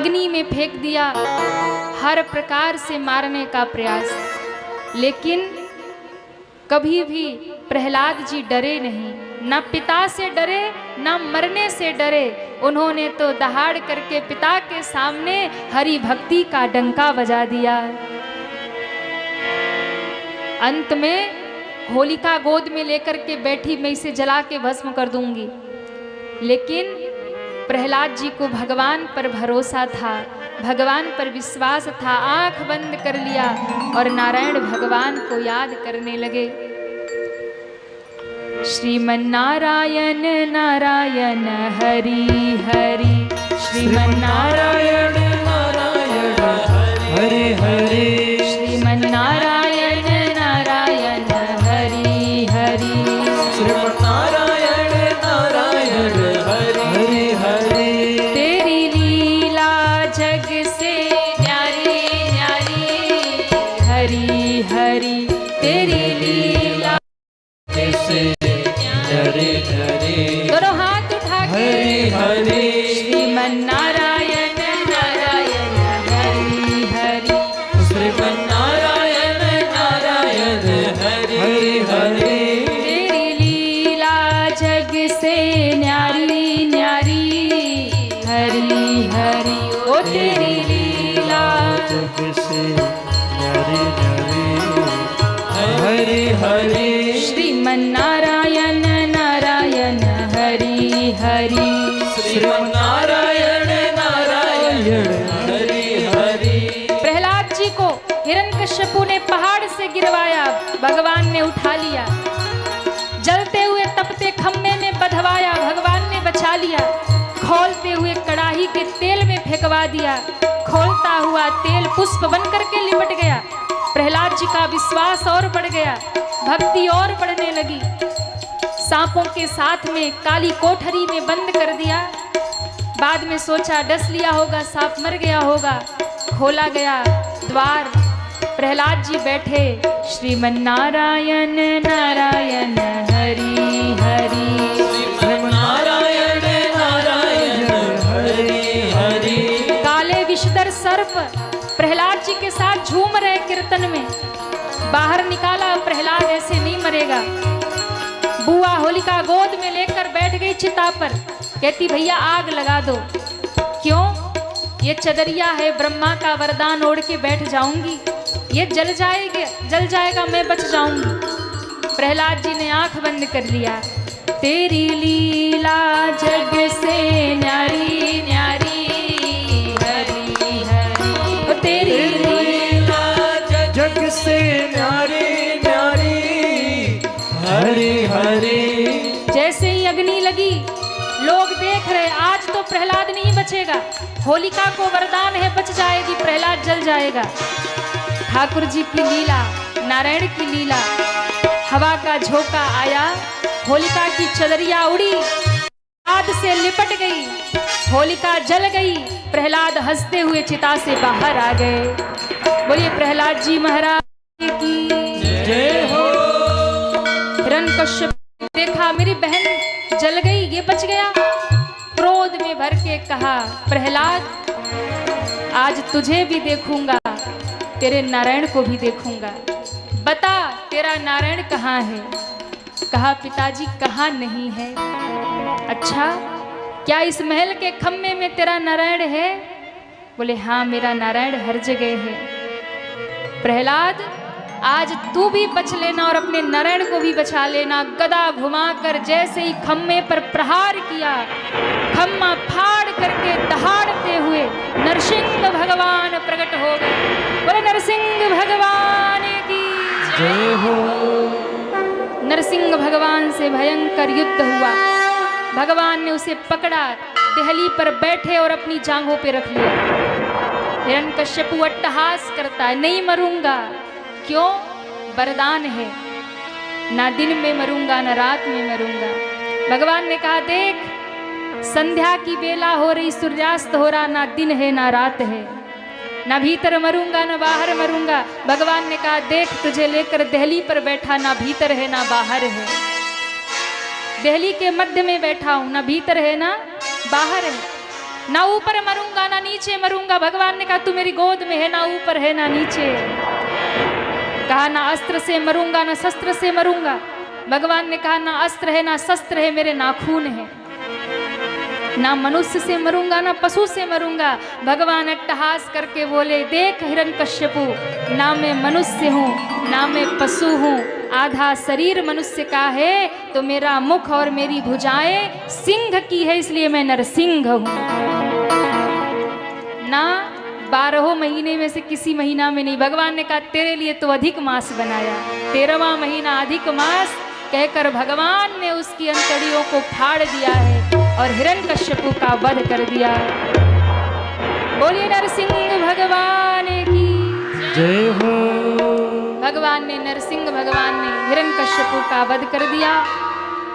अग्नि में फेंक दिया, हर प्रकार से मारने का प्रयास, लेकिन कभी भी प्रहलाद जी डरे नहीं, न पिता से डरे न मरने से डरे। उन्होंने तो दहाड़ करके पिता के सामने हरि भक्ति का डंका बजा दिया। अंत में होलिका गोद में लेकर के बैठी, मैं इसे जला के भस्म कर दूंगी, लेकिन प्रहलाद जी को भगवान पर भरोसा था, भगवान पर विश्वास था। आंख बंद कर लिया और नारायण भगवान को याद करने लगे। श्रीमन नारायण नारायण हरि हरि, श्रीमन नारायण नारायण हरि हरि, श्रीमन नारायण नारायण हरि हरि, श्रीमन नारायण नारायण हरि हरि। तेरी लीला जग से न्यारी न्यारी, हरि हरि, तेरी लीला से न्यारी न्यारी। दोनों हाथ उठा के हरि हरि, श्रीमन नारायण नारायण हरि हरि, श्रीमन नारायण नारायण हरि हरि। तेरी लीला जग से न्यारी न्यारी, हरि हरि, ओ तेरी लीला जग से न्यारी न्यारी, हरि हरि। श्रीमन नारायण नारायण हरि हरि, श्रीमन नारायण नारायण हरि हरि। प्रहलाद जी को हिरण्यकश्यपु ने पहाड़ से गिरवाया, भगवान ने उठा लिया। जलते हुए तपते खम्भे में बंधवाया, भगवान ने बचा लिया। खौलते हुए कड़ाही के तेल में फेंकवा दिया, खौलता हुआ तेल पुष्प बन करके लिपट गया। प्रहलाद जी का विश्वास और बढ़ गया, भक्ति और बढ़ने लगी। सांपों के साथ में काली कोठरी में बंद कर दिया। बाद में सोचा डस लिया होगा, सांप मर गया होगा। खोला गया द्वार, प्रहलाद जी बैठे। श्रीमन नारायण नारायण हरि हरि, श्रीमन नारायण नारायण हरि हरि। काले विषधर सर्प प्रहलाद जी के साथ झूम रहे कीर्तन में। बाहर निकाला, प्रहलाद ऐसे नहीं मरेगा। बुआ होलिका गोद में लेकर बैठ गई चिता पर, कहती भैया आग लगा दो। क्यों? ये चदरिया है, ब्रह्मा का वरदान ओढ़ के बैठ जाऊंगी, ये जल जाएगा, मैं बच जाऊंगी। प्रहलाद जी ने आंख बंद कर लिया। तेरी लीला जग से न्यारी न्यारी, हरि हरि, तेरी लीला जग से न्यारी न्यारी, हरि हरि। जैसे ही अग्नि लगी, लोग देख रहे, आज तो प्रहलाद नहीं बचेगा। होलिका को वरदान है, बच जाएगी, प्रहलाद जल जाएगा। ठाकुर जी की लीला, नारायण की लीला। हवा का झोंका आया, होलिका की चदरिया उड़ी, आग से लिपट गई, होलिका जल गई। प्रहलाद हंसते हुए चिता से बाहर आ गए। बोलिए प्रहलाद जी महाराज की जय हो। हिरण्यकश्यप देखा मेरी बहन जल गई, ये बच गया। क्रोध में भर के कहा, प्रहलाद आज तुझे भी देखूंगा, तेरे नारायण को भी देखूंगा। बता तेरा नारायण कहाँ है? कहा पिताजी कहाँ नहीं है। अच्छा, क्या इस महल के खम्भे में तेरा नारायण है? बोले हाँ, मेरा नारायण हर जगह है। प्रहलाद आज तू भी बच लेना और अपने नारायण को भी बचा लेना। गदा घुमाकर जैसे ही खम्भे पर प्रहार किया, खम्मा फाड़ करके दहाड़ते हुए नरसिंह भगवान प्रकट हो गए। बोले नरसिंह भगवान की जय हो। नरसिंह भगवान से भयंकर युद्ध हुआ। भगवान ने उसे पकड़ा, देहली पर बैठे और अपनी जांघों पे रख लिया। हिरण्यकश्यपु अट्टहास करता है, नहीं मरूंगा। क्यों? वरदान है, ना दिन में मरूंगा ना रात में मरूंगा। भगवान ने कहा देख, संध्या की बेला हो रही, सूर्यास्त हो रहा, ना दिन है ना रात है, ना भीतर मरूंगा ना बाहर मरूंगा। भगवान ने कहा देख, तुझे लेकर देहली पर बैठा, ना भीतर है ना बाहर है। देहली के मध्य में बैठा हूं, ना भीतर है ना बाहर है। ना ऊपर मरूंगा ना नीचे मरूंगा। भगवान ने कहा तू मेरी गोद में है, ना ऊपर है ना नीचे। कहा ना अस्त्र से मरूंगा ना शस्त्र से मरूंगा। भगवान ने कहा ना अस्त्र है ना शस्त्र है, मेरे नाखून है। ना मनुष्य से मरूंगा ना पशु से मरूंगा। भगवान अट्टहास करके बोले, देख हिरण्यकश्यपु, ना मैं मनुष्य हूँ ना मैं पशु हूँ, आधा शरीर मनुष्य का है तो मेरा मुख और मेरी भुजाएं सिंह की है, इसलिए मैं नरसिंह हूँ। ना 12 महीने में से किसी महीना में नहीं। भगवान ने कहा तेरे लिए तो अधिक मास बनाया, 13वां महीना अधिक मास कहकर भगवान ने उसकी अंतड़ियों को फाड़ दिया है और हिरण्यकश्यपु का वध कर दिया। बोलिए नरसिंह भगवान की जय हो। भगवान ने नरसिंह भगवान ने हिरण्यकश्यपु का वध कर दिया।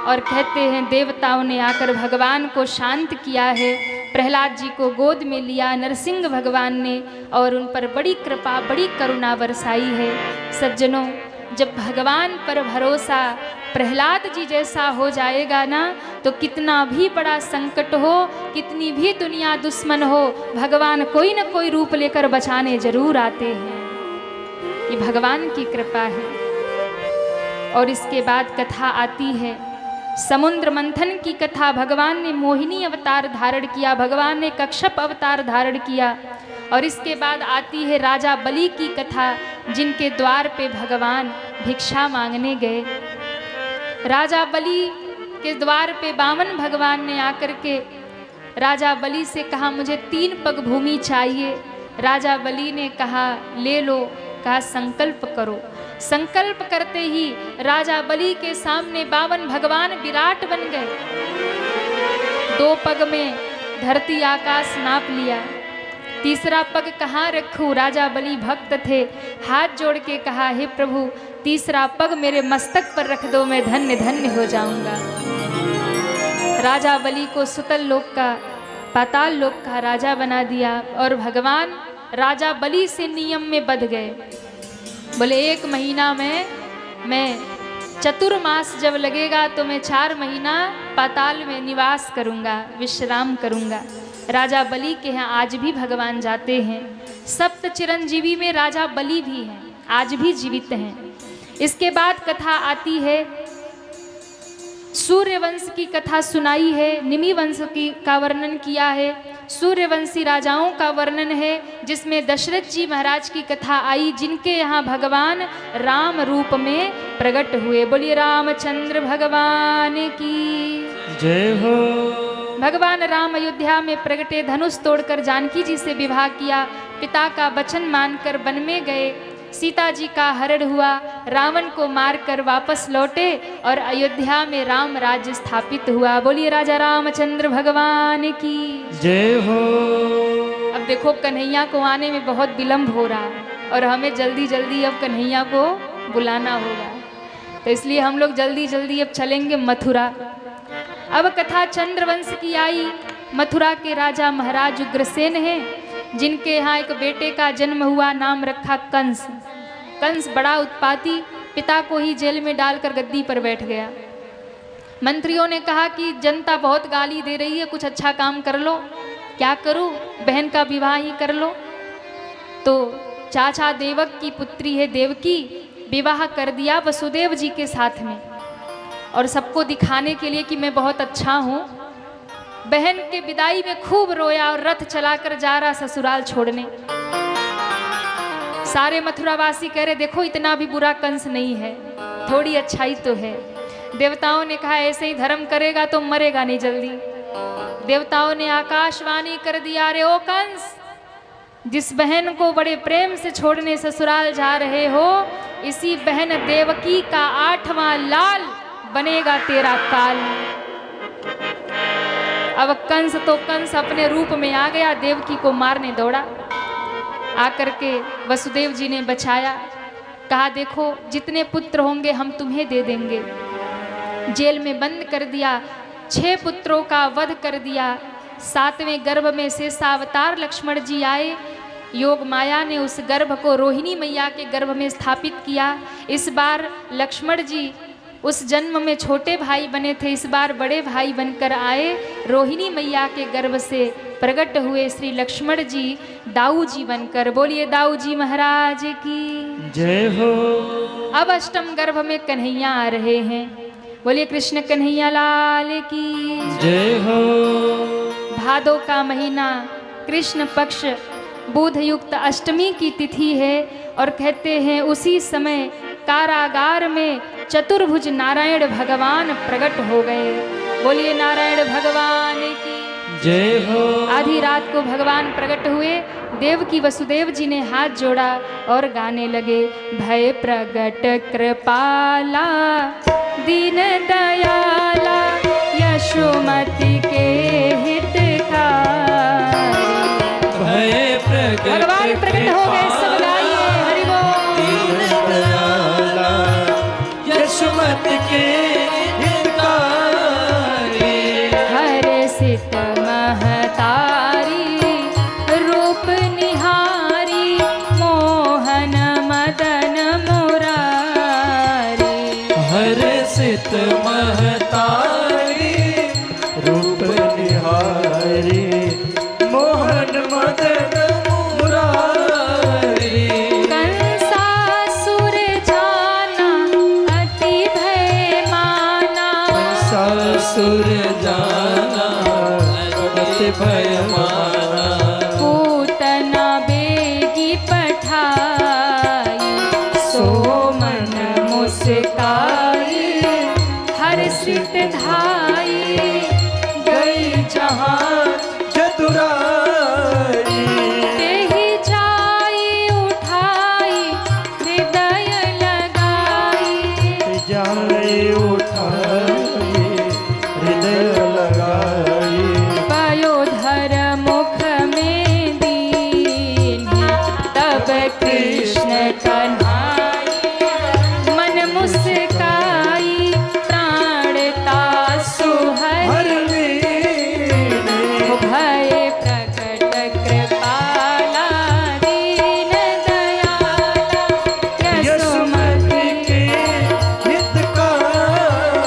और कहते हैं देवताओं ने आकर भगवान को शांत किया है। प्रहलाद जी को गोद में लिया नरसिंह भगवान ने और उन पर बड़ी कृपा बड़ी करुणा बरसाई है। सज्जनों, जब भगवान पर भरोसा प्रहलाद जी जैसा हो जाएगा ना, तो कितना भी बड़ा संकट हो, कितनी भी दुनिया दुश्मन हो, भगवान कोई न कोई रूप लेकर बचाने जरूर आते हैं। ये भगवान की कृपा है। और इसके बाद कथा आती है समुद्र मंथन की कथा। भगवान ने मोहिनी अवतार धारण किया, भगवान ने कश्यप अवतार धारण किया। और इसके बाद आती है राजा बलि की कथा, जिनके द्वार पे भगवान भिक्षा मांगने गए। राजा बलि के द्वार पे वामन भगवान ने आकर के राजा बलि से कहा मुझे 3 पग भूमि चाहिए। राजा बलि ने कहा ले लो। कहा संकल्प करो। संकल्प करते ही राजा बलि के सामने वामन भगवान विराट बन गए। 2 पग में धरती आकाश नाप लिया। तीसरा पग कहाँ रखूं? राजा बलि भक्त थे, हाथ जोड़ के कहा हे प्रभु, तीसरा पग मेरे मस्तक पर रख दो, मैं धन्य धन्य हो जाऊंगा। राजा बलि को सुतल लोक का पाताल लोक का राजा बना दिया। और भगवान राजा बलि से नियम में बंध गए। बोले 1 महीना में मैं चतुर्मास जब लगेगा तो मैं 4 महीना पाताल में निवास करूंगा, विश्राम करूंगा। राजा बलि के यहाँ आज भी भगवान जाते हैं। सप्त चिरंजीवी में राजा बलि भी हैं, आज भी जीवित हैं। इसके बाद कथा आती है सूर्यवंश की कथा सुनाई है, निमि वंश की का वर्णन किया है, सूर्यवंशी राजाओं का वर्णन है, जिसमें दशरथ जी महाराज की कथा आई, जिनके यहाँ भगवान राम रूप में प्रकट हुए। बोलिए रामचंद्र भगवान की जय हो। भगवान राम अयोध्या में प्रगटे, धनुष तोड़कर जानकी जी से विवाह किया, पिता का वचन मानकर वन में गए, सीता जी का हरण हुआ, रावण को मारकर वापस लौटे और अयोध्या में राम राज्य स्थापित हुआ। बोलिए राजा रामचंद्र भगवान की जय हो। अब देखो कन्हैया को आने में बहुत विलंब हो रहा और हमें जल्दी जल्दी अब कन्हैया को बुलाना होगा, तो इसलिए हम लोग जल्दी जल्दी अब चलेंगे मथुरा। अब कथा चंद्रवंश की आई। मथुरा के राजा महाराज उग्रसेन हैं, जिनके यहाँ एक बेटे का जन्म हुआ, नाम रखा कंस। कंस बड़ा उत्पाती, पिता को ही जेल में डालकर गद्दी पर बैठ गया। मंत्रियों ने कहा कि जनता बहुत गाली दे रही है, कुछ अच्छा काम कर लो। क्या करूं? बहन का विवाह ही कर लो। तो चाचा देवक की पुत्री है देवकी, विवाह कर दिया वसुदेव जी के साथ में, और सबको दिखाने के लिए कि मैं बहुत अच्छा हूँ। बहन के विदाई में खूब रोया और रथ चलाकर जा रहा ससुराल छोड़ने। सारे मथुरावासी कह रहे देखो इतना भी बुरा कंस नहीं है, थोड़ी अच्छाई तो है। देवताओं ने कहा ऐसे ही धर्म करेगा तो मरेगा नहीं जल्दी। देवताओं ने आकाशवाणी कर दिया, अरे ओ कंस, जिस बहन को बड़े प्रेम से छोड़ने ससुराल जा रहे हो, इसी बहन देवकी का 8वां लाल बनेगा तेरा काल। अब कंस तो कंस अपने रूप में आ गया, देवकी को मारने दौड़ा। आकर के वसुदेव जी ने बचाया, कहा देखो जितने पुत्र होंगे हम तुम्हें दे देंगे। जेल में बंद कर दिया, 6 पुत्रों का वध कर दिया। 7वें गर्भ में शेषावतार लक्ष्मण जी आए। योग माया ने उस गर्भ को रोहिणी मैया के गर्भ में स्थापित किया। इस बार लक्ष्मण जी उस जन्म में छोटे भाई बने थे, इस बार बड़े भाई बनकर आए। रोहिणी मैया के गर्भ से प्रकट हुए श्री लक्ष्मण जी दाऊ जी बनकर। बोलिए दाऊ जी महाराज की जय हो। अब अष्टम गर्भ में कन्हैया आ रहे हैं। बोलिए कृष्ण कन्हैया लाल की जय हो। भादो का महीना कृष्ण पक्ष बुध युक्त अष्टमी की तिथि है और कहते हैं उसी समय कारागार में चतुर्भुज नारायण भगवान प्रकट हो गए। बोलिए नारायण भगवान की जय हो। आधी रात को भगवान प्रकट हुए। देवकी वसुदेव जी ने हाथ जोड़ा और गाने लगे, भय प्रगट कृपाला दीन दयाला यशोमति के हितकारी। भय प्रगट भगवान प्रकट हो गए, सब गाइए हरि बोल। दयाला यशोमति के हितकारी। हर्षित महतारी रूप निहारी मोहन मदन मुरारी। हर्षित महतारी रूप निहारी मोहन मदन मुरारी। कंसासुर जाना अति भय माना। सासुर जाना अति भय माना। पूतना बेगी पठाई सो मन मुस्काई। हर्षित धाई गई जहाँ चतुराई। तेहि जाई उठाई हृदय लगाई। जाए उठाई हृदय लगाई। पयोधर मुख में दीन्ही तब कृष्ण कन्हाई। मन मुस्काई प्राणता सुहरी। भय प्रकट कृपाला दीन दयाला यशोमति के हितकारी।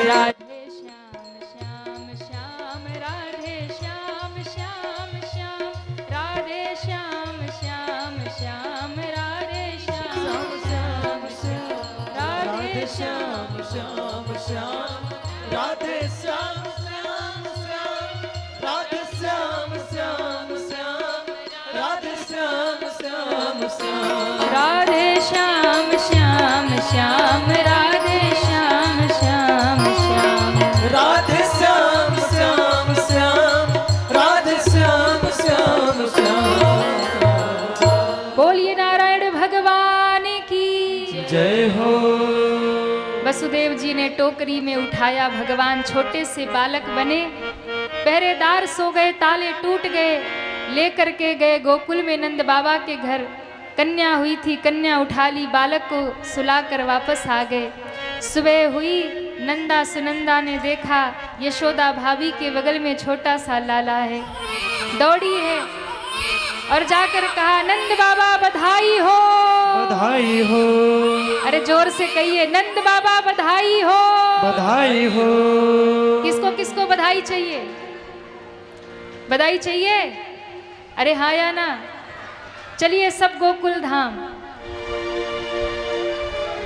राधे श्याम श्याम श्याम राधे श्याम श्याम श्याम राधे श्याम श्याम श्याम राधे श्याम श्याम श्याम राधे श्याम श्याम श्याम राधे श्याम श्याम श्याम राधे श्याम श्याम श्याम राधे श्याम श्याम श्याम राधे श्याम श्याम श्याम राधे श्याम श्याम श्याम राधे श्याम श्याम श्याम राधे श्याम श्याम श्याम। बोलिए नारायण भगवान की जय हो। वसुदेव जी ने टोकरी में उठाया, भगवान छोटे से बालक बने। पहरेदार सो गए, ताले टूट गए, लेकर के गए गोकुल में नंद बाबा के घर। कन्या हुई थी, कन्या उठा ली, बालक को सुलाकर वापस आ गए। सुबह हुई, नंदा सुनंदा ने देखा यशोदा भाभी के बगल में छोटा सा लाला है। दौड़ी है और जाकर कहा, नंद बाबा बधाई हो। बधाई हो। अरे जोर से कहिए, नंद बाबा बधाई हो। बधाई हो। किसको किसको बधाई चाहिए? बधाई चाहिए? अरे हाँ या ना? चलिए सब गोकुल धाम।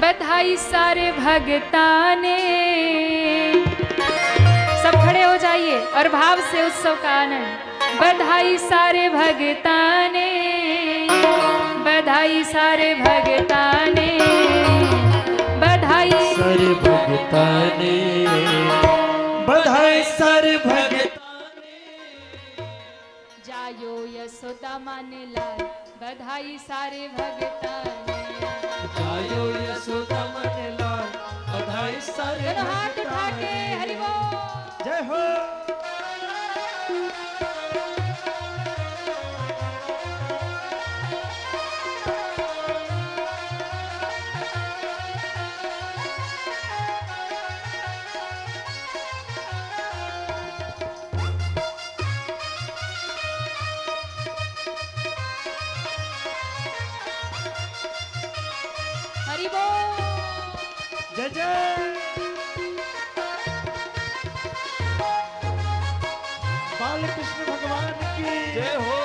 बधाई सारे भगता ने। सब खड़े हो जाइए और भाव से उत्सव का आनंद। बधाई सारे भगता ने। बधाई सारे भगता ने। बधाई सारे भगता ने। बधाई सारे भगता ने। जायो यशोदा माने लाल। बधाई सारे भगता ने। जायो यशोदा माने लाल। बधाई सारे दोनों हाथ उठा के हरि बोल। जय हो। हरि बोल। जय जय बाल कृष्ण भगवान की जय हो।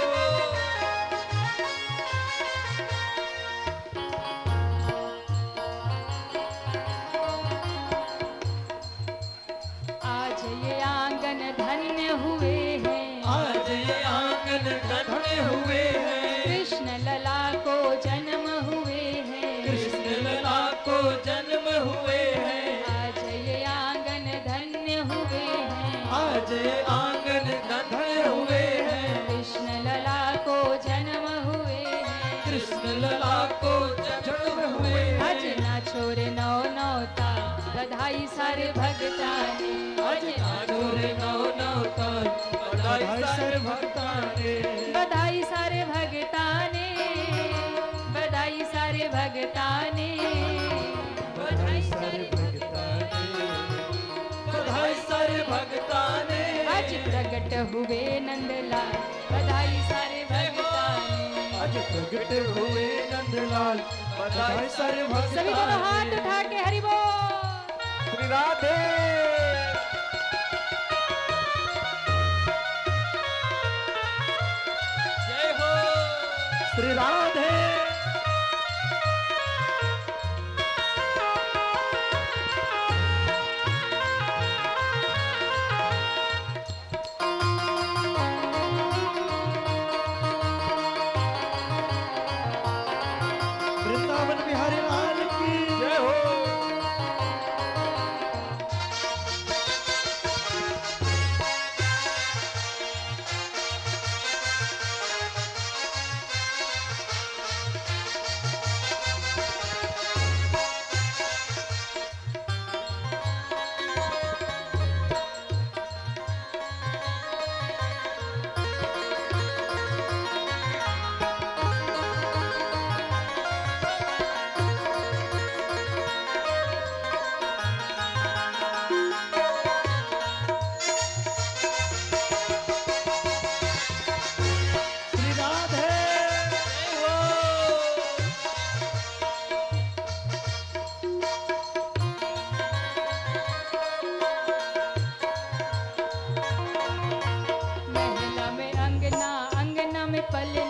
आज ये आंगन धन्य हुए हैं, आज ये आंगन धन्य हुए हैं, कृष्ण लला को जन्म हुए हैं, कृष्ण लला को जन्म हुए हैं। आज ये आंगन धन्य हुए हैं, आज ये आंगन धन्य हुए हैं, कृष्ण लला को जन्म हुए हैं, कृष्ण लला को जन्म हुए हैं। आज ना छोरे नौ नौता बधाई सारे भगताने, आज नाचोरे नौ नौतान बधाई सारे भक्ताने, बधाई सारे भगताने, बधाई सारे भगताने, बधाई सारे भक्ताने, बधाई सारे भक्ताने। आज प्रगट हुए नंदलाल बधाई सारे भगताने। आज प्रगट हुए नंदलाल बधाई सारे भक्ताने। सभी दोनों हाथ उठा के हरि बोल। श्री राधे जय हो। श्री राधे वृंदावन बिहारी लाल की जय हो। श्री राधे जय हो। महिला में अंगना, अंगना में पले